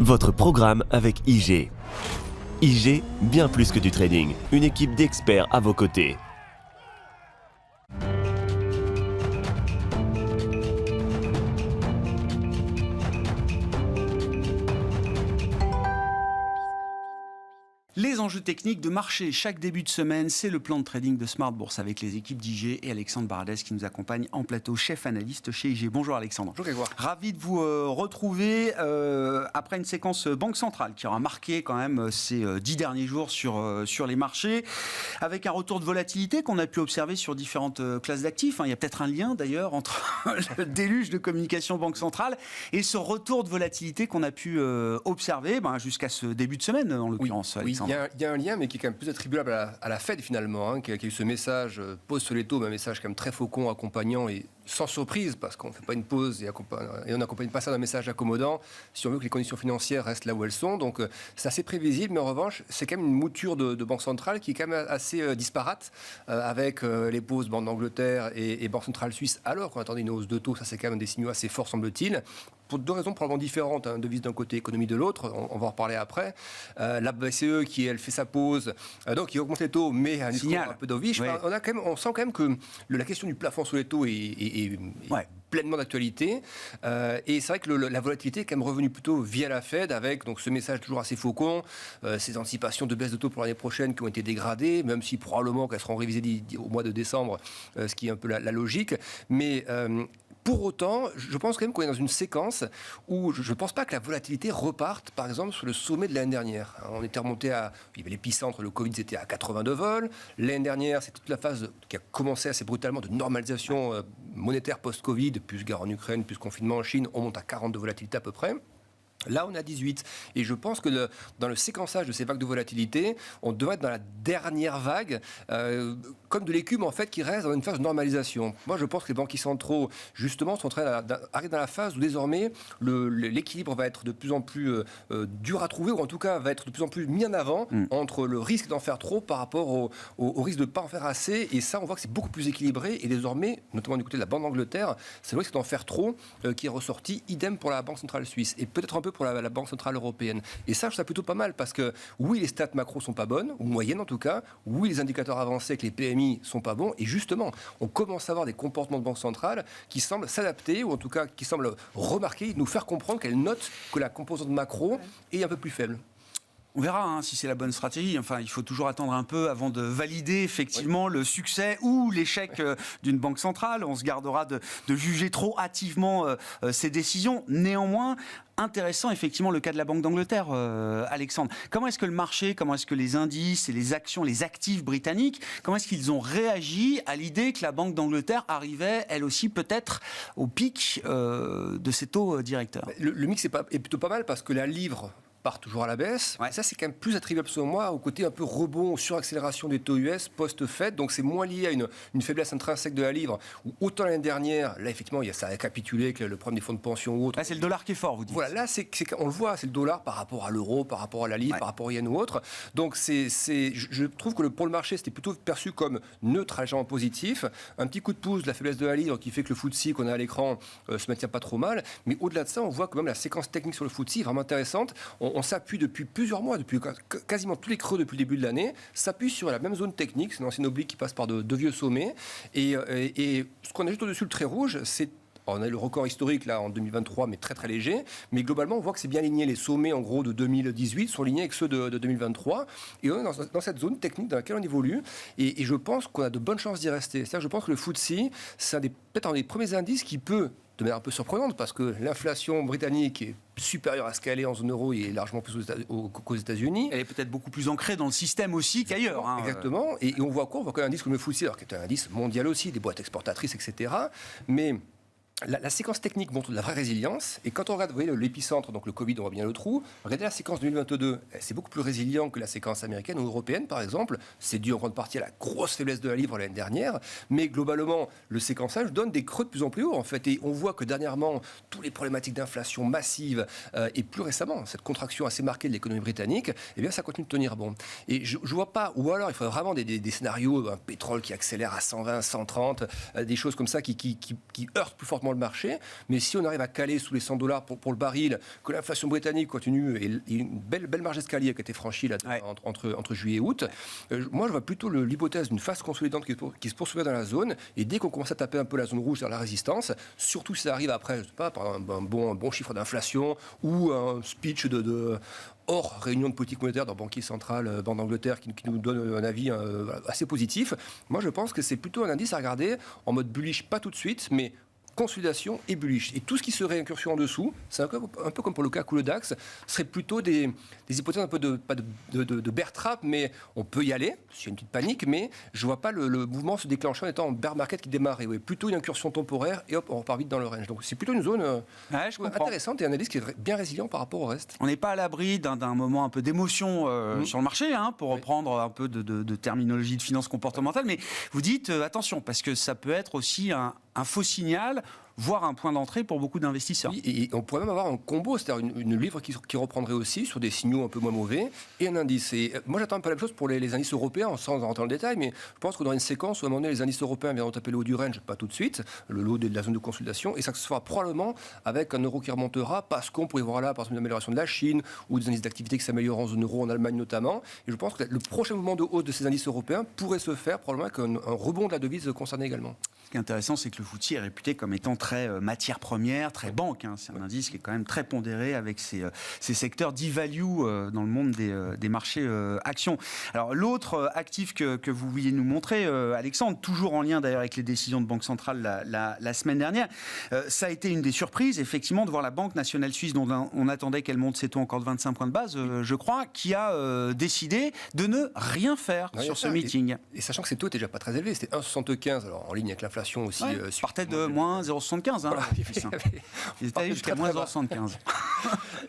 Votre programme avec IG. IG, bien plus que du trading. Une équipe d'experts à vos côtés. Les enjeux techniques de marché, chaque début de semaine, c'est le plan de trading de Smart Bourse avec les équipes d'IG et Alexandre Baradès qui nous accompagne en plateau, chef analyste chez IG. Bonjour Alexandre. Bonjour Grégoire. Ravi de vous retrouver après une séquence Banque Centrale qui aura marqué quand même ces 10 derniers jours sur les marchés, avec un retour de volatilité qu'on a pu observer sur différentes classes d'actifs. Il y a peut-être un lien d'ailleurs entre le déluge de communication Banque Centrale et ce retour de volatilité qu'on a pu observer jusqu'à ce début de semaine en l'occurrence. Oui, il y a un lien, mais qui est quand même plus attribuable à la Fed finalement, qui a eu ce message pause sur les taux, mais un message quand même très faucon, accompagnant et sans surprise, parce qu'on ne fait pas une pause et on n'accompagne pas ça d'un message accommodant si on veut que les conditions financières restent là où elles sont. Donc c'est assez prévisible, mais en revanche, c'est quand même une mouture de Banque centrale qui est quand même assez disparate, avec les pauses Banque d'Angleterre et Banque centrale suisse, alors qu'on attendait une hausse de taux. Ça, c'est quand même des signaux assez forts, semble-t-il. Pour deux raisons probablement différentes, devise d'un côté, économie de l'autre, on va en reparler après. La BCE qui, elle, fait sa pause, donc qui augmente les taux, mais à un peu dovish. Ouais. On sent quand même que la question du plafond sur les taux est pleinement d'actualité. Et c'est vrai que la volatilité est quand même revenue plutôt via la Fed, avec donc, ce message toujours assez faucon, ces anticipations de baisse de taux pour l'année prochaine qui ont été dégradées, même si probablement qu'elles seront révisées au mois de décembre, ce qui est un peu la logique. Mais pour autant, je pense quand même qu'on est dans une séquence où je ne pense pas que la volatilité reparte, par exemple, sur le sommet de l'année dernière. On était remonté il y avait l'épicentre, le Covid, c'était à 82 vols. L'année dernière, c'est toute la phase qui a commencé assez brutalement de normalisation monétaire post-Covid, plus guerre en Ukraine, plus confinement en Chine, on monte à 40 de volatilité à peu près. Là, on a 18. Et je pense que dans le séquençage de ces vagues de volatilité, on devrait être dans la dernière vague, comme de l'écume, en fait, qui reste dans une phase de normalisation. Moi, je pense que les banquiers centraux, justement, sont en train d'arriver dans la phase où, désormais, l'équilibre va être de plus en plus dur à trouver, ou en tout cas, va être de plus en plus mis en avant entre le risque d'en faire trop par rapport au risque de ne pas en faire assez. Et ça, on voit que c'est beaucoup plus équilibré. Et désormais, notamment du côté de la Banque d'Angleterre, c'est le risque d'en faire trop qui est ressorti. Idem pour la Banque centrale suisse. Et peut-être un peu pour la Banque centrale européenne. Et ça, je trouve ça plutôt pas mal, parce que oui, les stats macro sont pas bonnes, ou moyennes en tout cas, oui, les indicateurs avancés avec les PMI sont pas bons, et justement, on commence à avoir des comportements de banque centrale qui semblent s'adapter, ou en tout cas qui semblent remarquer, nous faire comprendre qu'elles notent que la composante macro est un peu plus faible. On verra si c'est la bonne stratégie. Enfin, il faut toujours attendre un peu avant de valider effectivement le succès ou l'échec d'une banque centrale. On se gardera de juger trop hâtivement ces décisions. Néanmoins, intéressant effectivement le cas de la Banque d'Angleterre, Alexandre. Comment est-ce que le marché, comment est-ce que les indices et les actions, les actifs britanniques, comment est-ce qu'ils ont réagi à l'idée que la Banque d'Angleterre arrivait, elle aussi, peut-être au pic de ses taux directeurs? Le mix est plutôt pas mal, parce que la livre part toujours à la baisse. Ouais. Ça, c'est quand même plus attribuable, selon moi, au côté un peu rebond, suraccélération des taux US post-Fed. Donc, c'est moins lié à une faiblesse intrinsèque de la livre, où autant l'année dernière, là, effectivement, ça a récapitulé avec le problème des fonds de pension ou autre. Là, c'est le dollar qui est fort, vous dites. Voilà, là, on le voit, c'est le dollar par rapport à l'euro, par rapport à la livre, par rapport au yen ou autre. Donc, je trouve que pour le marché, c'était plutôt perçu comme neutre, légèrement positif. Un petit coup de pouce de la faiblesse de la livre qui fait que le FTSE qu'on a à l'écran se maintient pas trop mal. Mais au-delà de ça, on voit quand même la séquence technique sur le FTSE est vraiment intéressante. On s'appuie depuis plusieurs mois, depuis quasiment tous les creux depuis le début de l'année, s'appuie sur la même zone technique. C'est une ancienne oblique qui passe par de vieux sommets. Et ce qu'on a juste au-dessus, le trait rouge, c'est... On a le record historique là en 2023, mais très très léger. Mais globalement, on voit que c'est bien aligné. Les sommets en gros de 2018 sont alignés avec ceux de 2023. Et on est dans cette zone technique dans laquelle on évolue. Et je pense qu'on a de bonnes chances d'y rester. C'est-à-dire que je pense que le FTSE, c'est peut-être un des premiers indices qui peut, de manière un peu surprenante, parce que l'inflation britannique est supérieure à ce qu'elle est en zone euro et largement plus qu'aux États-Unis. Elle est peut-être beaucoup plus ancrée dans le système aussi qu'ailleurs. Exactement. Et on voit quoi? On voit qu'un indice comme le FTSE, alors qui est un indice mondial aussi, des boîtes exportatrices, etc. Mais la séquence technique montre de la vraie résilience. Et quand on regarde, vous voyez, l'épicentre, donc le Covid, on voit bien le trou. Regardez la séquence 2022. C'est beaucoup plus résilient que la séquence américaine ou européenne, par exemple. C'est dû en grande partie à la grosse faiblesse de la livre l'année dernière. Mais globalement, le séquençage donne des creux de plus en plus haut, en fait. Et on voit que dernièrement, toutes les problématiques d'inflation massive et plus récemment, cette contraction assez marquée de l'économie britannique, eh bien, ça continue de tenir bon. Et je ne vois pas, ou alors il faudrait vraiment des scénarios, un pétrole qui accélère à 120, 130, des choses comme ça qui heurtent plus fortement fortement le marché. Mais si on arrive à caler sous les $100 pour le baril, que l'inflation britannique continue, et une belle marge d'escalier qui a été franchie là, entre juillet et août, moi je vois plutôt l'hypothèse d'une phase consolidante qui se poursuivait dans la zone. Et dès qu'on commence à taper un peu la zone rouge vers la résistance, surtout si ça arrive après, je sais pas, par un bon chiffre d'inflation ou un speech hors réunion de politique monétaire dans Banque centrale, Banque d'Angleterre, qui nous donne un avis assez positif. Moi, je pense que c'est plutôt un indice à regarder en mode bullish, pas tout de suite, mais consolidation et bullish. Et tout ce qui serait incursion en dessous, c'est un peu comme pour le CAC ou le DAX, serait plutôt des hypothèses un peu pas de bear trap, mais on peut y aller, s'il y a une petite panique, mais je ne vois pas le mouvement se déclencher en étant en bear market qui démarre. Et plutôt une incursion temporaire et hop, on repart vite dans le range. Donc c'est plutôt une zone intéressante et un indice qui est bien résilient par rapport au reste. On n'est pas à l'abri d'un moment un peu d'émotion sur le marché, pour reprendre un peu de terminologie de finance comportementale, mais vous dites attention, parce que ça peut être aussi un faux signal, voire un point d'entrée pour beaucoup d'investisseurs. Oui, et on pourrait même avoir un combo, c'est-à-dire une livre qui reprendrait aussi sur des signaux un peu moins mauvais et un indice. Et moi, j'attends un peu la même chose pour les indices européens, sans rentrer dans le détail, mais je pense qu'on aura une séquence où à un moment donné, les indices européens viendront taper le haut du range, pas tout de suite, le haut de la zone de consolidation, et ça se fera probablement avec un euro qui remontera, parce qu'on pourrait voir là, par exemple, une amélioration de la Chine, ou des indices d'activité qui s'améliorent en zone euro, en Allemagne notamment. Et je pense que le prochain mouvement de hausse de ces indices européens pourrait se faire probablement avec un rebond de la devise concerné également. Ce qui est intéressant, c'est que le FTSE est réputé comme étant très matière première, très banque. C'est un indice qui est quand même très pondéré avec ces secteurs d'e-value dans le monde des marchés actions. Alors l'autre actif que vous vouliez nous montrer, Alexandre, toujours en lien d'ailleurs avec les décisions de Banque centrale la semaine dernière, ça a été une des surprises, effectivement, de voir la Banque nationale suisse, dont on attendait qu'elle monte ses taux encore de 25 points de base, je crois, qui a décidé de ne rien faire sur ce meeting. Et sachant que ces taux étaient déjà pas très élevés, c'était 1,75, alors en ligne avec l'inflation aussi. Partait de moins 0,75. Voilà. Ils étaient jusqu'à moins 0,75.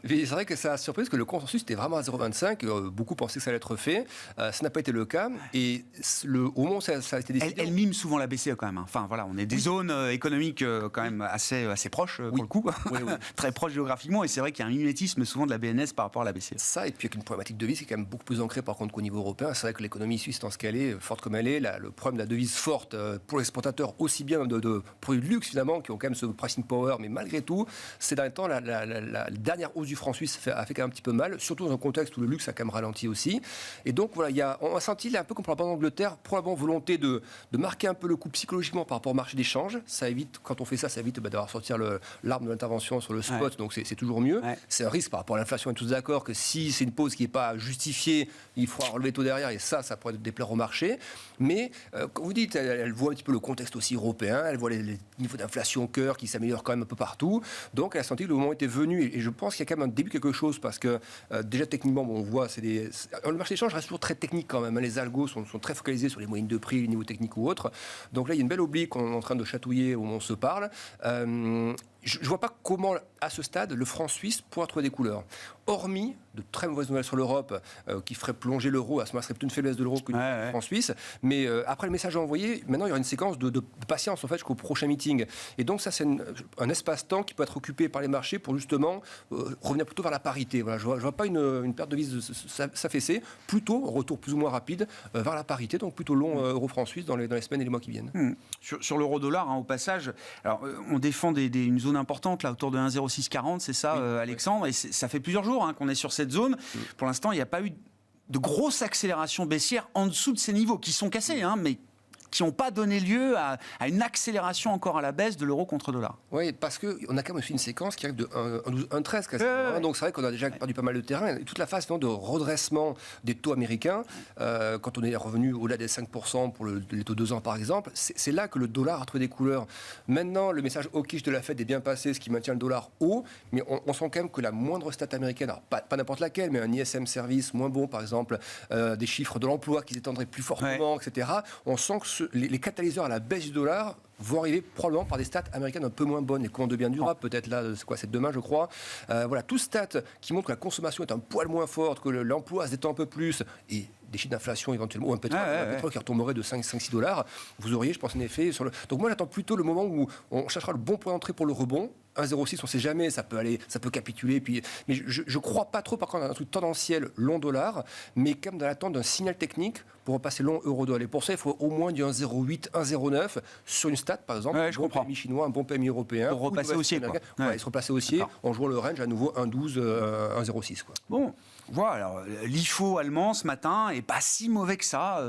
Mais c'est vrai que ça a surpris parce que le consensus était vraiment à 0,25. Beaucoup pensaient que ça allait être fait. Ça n'a pas été le cas. Et au moment où ça a été décidé. Elle mime souvent la BCE quand même. Enfin voilà, on est des zones économiques quand même assez proches pour le coup. Oui. Très proches géographiquement. Et c'est vrai qu'il y a un mimétisme souvent de la BNS par rapport à la BCE. Ça, et puis avec une problématique de devise qui est quand même beaucoup plus ancrée par contre qu'au niveau européen. C'est vrai que l'économie suisse, dans ce qu'elle est, forte comme elle est, le problème de la devise forte pour les exportateurs, aussi bien de produits de luxe finalement, qui ont quand même ce pricing power, mais malgré tout, ces derniers temps, la dernière hausse du franc suisse a fait quand même un petit peu mal, surtout dans un contexte où le luxe a quand même ralenti aussi. Et donc voilà, on a senti là, un peu comme pour la Banque d'Angleterre, probablement volonté de marquer un peu le coup psychologiquement par rapport au marché d'échange. Ça évite, quand on fait ça évite d'avoir sortir l'arme de l'intervention sur le spot, donc c'est toujours mieux. Ouais. C'est un risque par rapport à l'inflation, on est tous d'accord que si c'est une pause qui n'est pas justifiée, il faudra relever le taux derrière, et ça pourrait déplaire au marché. Mais, comme vous dites, elle voit un petit peu le contexte aussi européen, elle voit les niveaux d'inflation au cœur qui s'améliorent quand même un peu partout. Donc elle a senti que le moment était venu. Et je pense qu'il y a quand même un début de quelque chose parce que déjà techniquement, on voit, le marché d'échange reste toujours très technique quand même. Les algos sont très focalisés sur les moyennes de prix, les niveaux techniques ou autres. Donc là, il y a une belle oblique qu'on est en train de chatouiller où on se parle. Je ne vois pas comment, à ce stade, le franc suisse pourra trouver des couleurs. Hormis de très mauvaises nouvelles sur l'Europe qui feraient plonger l'euro, à ce moment-là, ce serait plutôt une faiblesse de l'euro que du franc suisse. Mais après le message envoyé, maintenant, il y aura une séquence de patience en fait, jusqu'au prochain meeting. Et donc, ça, c'est un espace-temps qui peut être occupé par les marchés pour justement revenir plutôt vers la parité. Voilà, je ne vois pas une perte de devise s'affaisser, plutôt un retour plus ou moins rapide vers la parité, donc plutôt long euro-franc suisse dans les semaines et les mois qui viennent. Sur l'euro-dollar, au passage, alors, on défend une zone importante, là, autour de 1,0640, c'est ça, Alexandre, et ça fait plusieurs jours qu'on est sur cette zone. Pour l'instant, il n'y a pas eu de grosse accélération baissière en dessous de ces niveaux, qui sont cassés, mais qui n'ont pas donné lieu à une accélération encore à la baisse de l'euro contre dollar. Oui, parce qu'on a quand même aussi une séquence qui arrive de 1,13 quasiment. Donc c'est vrai qu'on a déjà perdu pas mal de terrain. Et toute la phase de redressement des taux américains, quand on est revenu au-delà des 5% pour les taux 2 ans par exemple, c'est là que le dollar a trouvé des couleurs. Maintenant, le message hawkish de la Fed est bien passé, ce qui maintient le dollar haut, mais on sent quand même que la moindre stat américaine, alors pas n'importe laquelle, mais un ISM service moins bon par exemple, des chiffres de l'emploi qui s'étendraient plus fortement, etc. On sent que les catalyseurs à la baisse du dollar vont arriver probablement par des stats américaines un peu moins bonnes. Les commandes de biens durables, peut-être là, c'est demain, je crois. Voilà, tout stats qui montrent que la consommation est un poil moins forte, que l'emploi se détend un peu plus, et des chiffres d'inflation éventuellement, ou un pétrole qui retomberait de 5-6 $, vous auriez, je pense, un effet sur le... Donc moi, j'attends plutôt le moment où on cherchera le bon point d'entrée pour le rebond, 1,06, on ne sait jamais, ça peut capituler. Mais je ne crois pas trop, par contre, à un truc tendanciel long dollar, mais quand même dans l'attente d'un signal technique pour repasser long euro-dollar. Et pour ça, il faut au moins du 1,08, 1,09 sur une stat, par exemple, Ouais, un bon PMI chinois, un bon PMI européen. Pour repasser haussier, quoi. Ouais, se replacer haussier en jouant le range à nouveau 1,12, 1,06. Bon, voilà. Alors, l'IFO allemand ce matin est pas si mauvais que ça.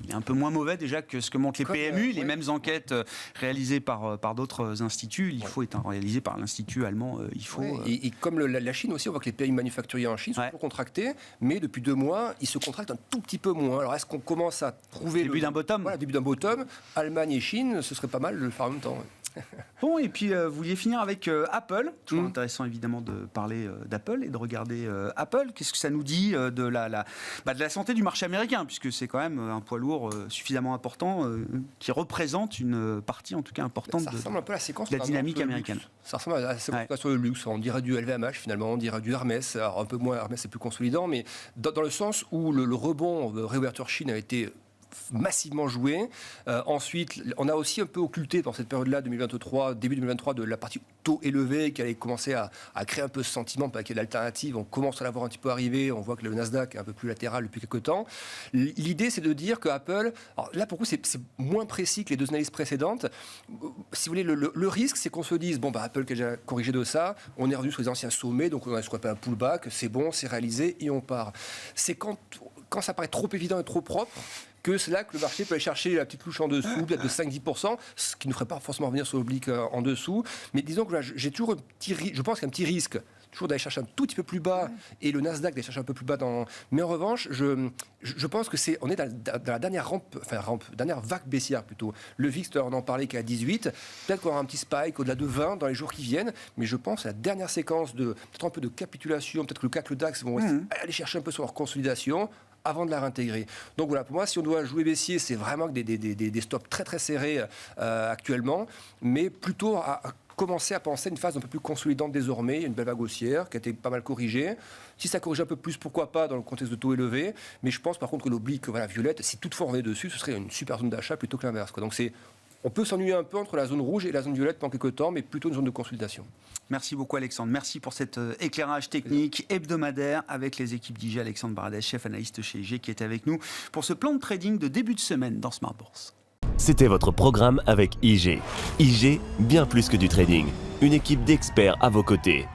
Il est un peu moins mauvais déjà que ce que montrent les PMU, les mêmes enquêtes réalisées par d'autres instituts. L'IFO étant réalisé par l'institut allemand IFO. Ouais, et comme la Chine aussi, on voit que les PMI manufacturiers en Chine sont toujours contractés, mais depuis 2 mois, ils se contractent un tout petit peu moins. Alors est-ce qu'on commence à trouver début d'un bottom? Voilà, début d'un bottom. Allemagne et Chine, ce serait pas mal de le faire en même temps. Bon, et puis vous vouliez finir avec Apple. Toujours intéressant évidemment de parler d'Apple et de regarder Apple. Qu'est-ce que ça nous dit de la santé du marché américain, puisque c'est quand même un poids lourd suffisamment important qui représente une partie en tout cas importante ça ressemble un peu à la séquence de la dynamique américaine. Ça ressemble à la séquence sur le luxe. On dirait du LVMH finalement, on dirait du Hermès. Alors un peu moins, Hermès c'est plus consolidant, mais dans le sens où le rebond de réouverture Chine a été massivement joué. Ensuite, on a aussi un peu occulté dans cette période-là, 2023, début 2023, de la partie taux élevé qui allait commencer à créer un peu ce sentiment qu'il y a d'alternative. On commence à l'avoir un petit peu arrivé. On voit que le Nasdaq est un peu plus latéral depuis quelques temps. L'idée, c'est de dire que Apple, alors là pour le coup, c'est moins précis que les 2 analyses précédentes. Si vous voulez, le risque, c'est qu'on se dise, bon, Apple qui a déjà corrigé de ça, on est revenu sur les anciens sommets, donc on a ce qu'on appelle un pullback, c'est bon, c'est réalisé et on part. C'est quand ça paraît trop évident et trop propre, que c'est là que le marché peut aller chercher la petite louche en dessous, peut-être de 5-10%, ce qui ne ferait pas forcément revenir sur l'oblique en dessous. Mais disons que là, j'ai toujours je pense qu'il y a un petit risque, toujours d'aller chercher un tout petit peu plus bas, et le Nasdaq d'aller chercher un peu plus bas. Mais en revanche, je pense que on est dans la dernière dernière vague baissière plutôt. Le VIX, on en parlait qu'à 18, peut-être qu'on aura un petit spike au-delà de 20 dans les jours qui viennent, mais je pense à la dernière séquence peut-être un peu de capitulation, peut-être que le CAC, le DAX vont aller chercher un peu sur leur consolidation avant de la réintégrer. Donc voilà, pour moi, si on doit jouer baissier, c'est vraiment des stops très très serrés actuellement, mais plutôt à commencer à penser à une phase un peu plus consolidante désormais. Il y a une belle vague haussière qui a été pas mal corrigée. Si ça corrige un peu plus, pourquoi pas dans le contexte de taux élevés. Mais je pense par contre que l'oblique violette, si toutefois on revenait dessus, ce serait une super zone d'achat plutôt que l'inverse. Donc on peut s'ennuyer un peu entre la zone rouge et la zone violette pendant quelques temps, mais plutôt une zone de consolidation. Merci beaucoup Alexandre. Merci pour cet éclairage technique hebdomadaire avec les équipes d'IG. Alexandre Baradès, chef analyste chez IG, qui est avec nous pour ce plan de trading de début de semaine dans Smart Bourse. C'était votre programme avec IG. IG, bien plus que du trading. Une équipe d'experts à vos côtés.